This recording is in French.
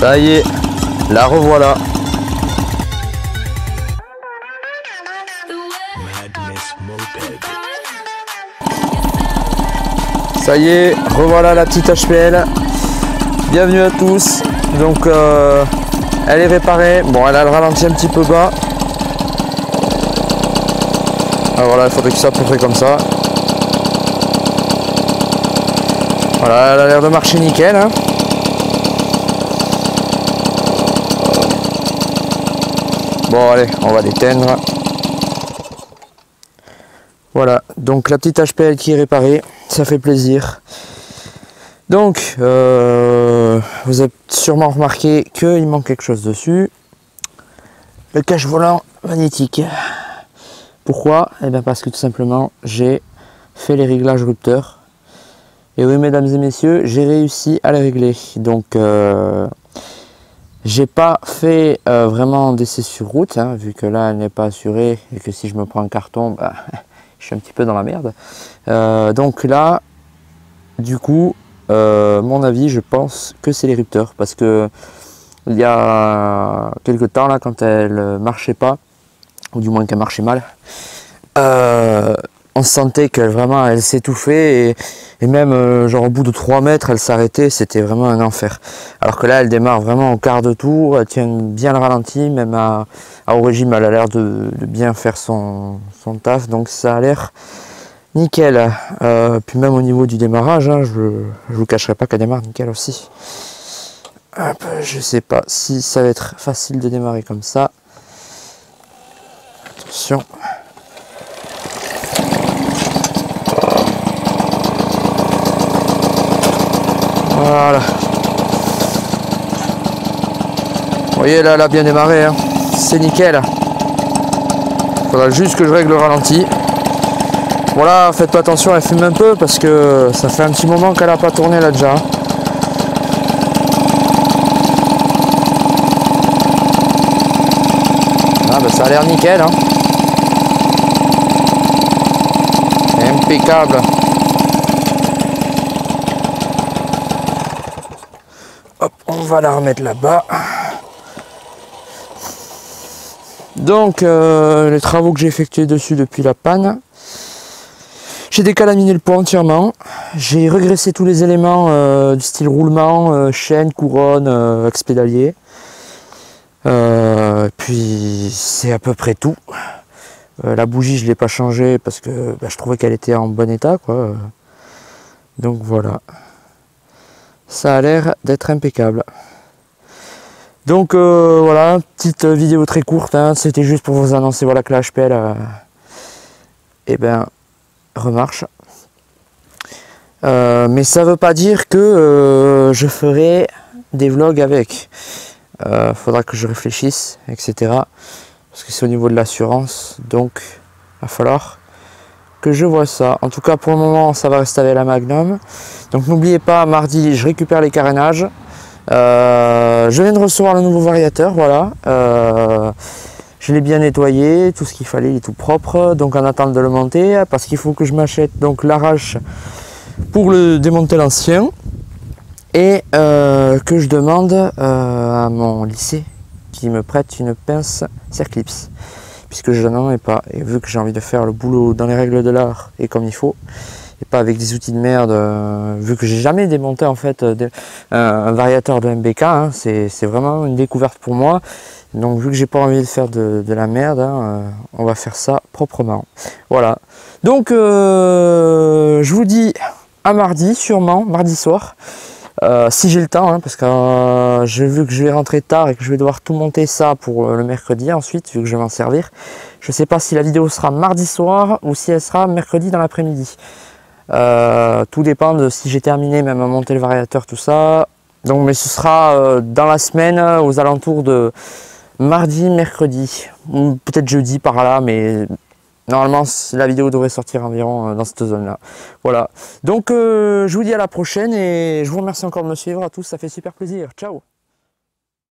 Ça y est, la revoilà. Ça y est, revoilà la petite HPL. Bienvenue à tous. Donc elle est réparée. Bon, elle a le ralenti un petit peu bas. Alors voilà, il faudrait que ça soit à peu près comme ça. Voilà, elle a l'air de marcher nickel, hein. Bon allez, on va l'éteindre. Voilà, donc la petite HPL qui est réparée, ça fait plaisir. Donc, vous avez sûrement remarqué qu'il manque quelque chose dessus. Le cache volant magnétique. Pourquoi? Eh bien parce que tout simplement, j'ai fait les réglages rupteurs. Et oui, mesdames et messieurs, j'ai réussi à les régler. Donc, j'ai pas fait vraiment d'essai sur route, hein, vu que là, elle n'est pas assurée. Et que si je me prends un carton, bah, je suis un petit peu dans la merde. Donc là, du coup, mon avis, je pense que c'est les rupteurs. Parce que il y a quelques temps, là, quand elle marchait pas, ou du moins qu'elle marchait mal, on sentait qu'elle vraiment elle s'étouffait et même genre au bout de 3 mètres elle s'arrêtait, c'était vraiment un enfer. Alors que là elle démarre vraiment au quart de tour, elle tient bien le ralenti, même au régime elle a l'air de bien faire son taf, donc ça a l'air nickel. Puis même au niveau du démarrage, hein, je vous cacherai pas qu'elle démarre nickel aussi. Hop, je sais pas si ça va être facile de démarrer comme ça. Attention. Voilà. Vous voyez là, elle a bien démarré, hein. C'est nickel. Il faudra juste que je règle le ralenti. Voilà, faites pas attention, elle fume un peu parce que ça fait un petit moment qu'elle n'a pas tourné là déjà. Ah bah ça a l'air nickel, hein. Impeccable. Hop, on va la remettre là-bas. Donc, les travaux que j'ai effectués dessus depuis la panne, j'ai décalaminé le poids entièrement. J'ai regraissé tous les éléments du style roulement, chaîne, couronne, axe pédalier. Puis, c'est à peu près tout. La bougie, je ne l'ai pas changée parce que je trouvais qu'elle était en bon état, quoi. Donc, voilà. Ça a l'air d'être impeccable. Donc voilà, petite vidéo très courte, hein, c'était juste pour vous annoncer voilà, que la HPL remarche. Mais ça veut pas dire que je ferai des vlogs avec. Faudra que je réfléchisse, etc. Parce que c'est au niveau de l'assurance, donc il va falloir que je vois ça. En tout cas pour le moment ça va rester avec la Magnum. Donc n'oubliez pas, mardi je récupère les carénages. Je viens de recevoir le nouveau variateur, voilà. Je l'ai bien nettoyé, tout ce qu'il fallait, il est tout propre. Donc en attendant de le monter, parce qu'il faut que je m'achète donc l'arrache pour le démonter l'ancien. Et que je demande à mon lycée qui me prête une pince Circlips. Puisque je n'en ai pas, et vu que j'ai envie de faire le boulot dans les règles de l'art et comme il faut, et pas avec des outils de merde, vu que j'ai jamais démonté en fait un variateur de MBK, hein, c'est vraiment une découverte pour moi. Donc vu que j'ai pas envie de faire de la merde, hein, on va faire ça proprement. Voilà. Donc je vous dis à mardi, sûrement, mardi soir. Si j'ai le temps, hein, parce que j'ai vu que je vais rentrer tard et que je vais devoir tout monter ça pour le mercredi ensuite, vu que je vais m'en servir. Je sais pas si la vidéo sera mardi soir ou si elle sera mercredi dans l'après-midi. Tout dépend de si j'ai terminé même à monter le variateur, tout ça. Donc, mais ce sera dans la semaine, aux alentours de mardi, mercredi, ou peut-être jeudi par là, mais normalement la vidéo devrait sortir environ dans cette zone là. Voilà, donc je vous dis à la prochaine et je vous remercie encore de me suivre à tous, ça fait super plaisir. Ciao.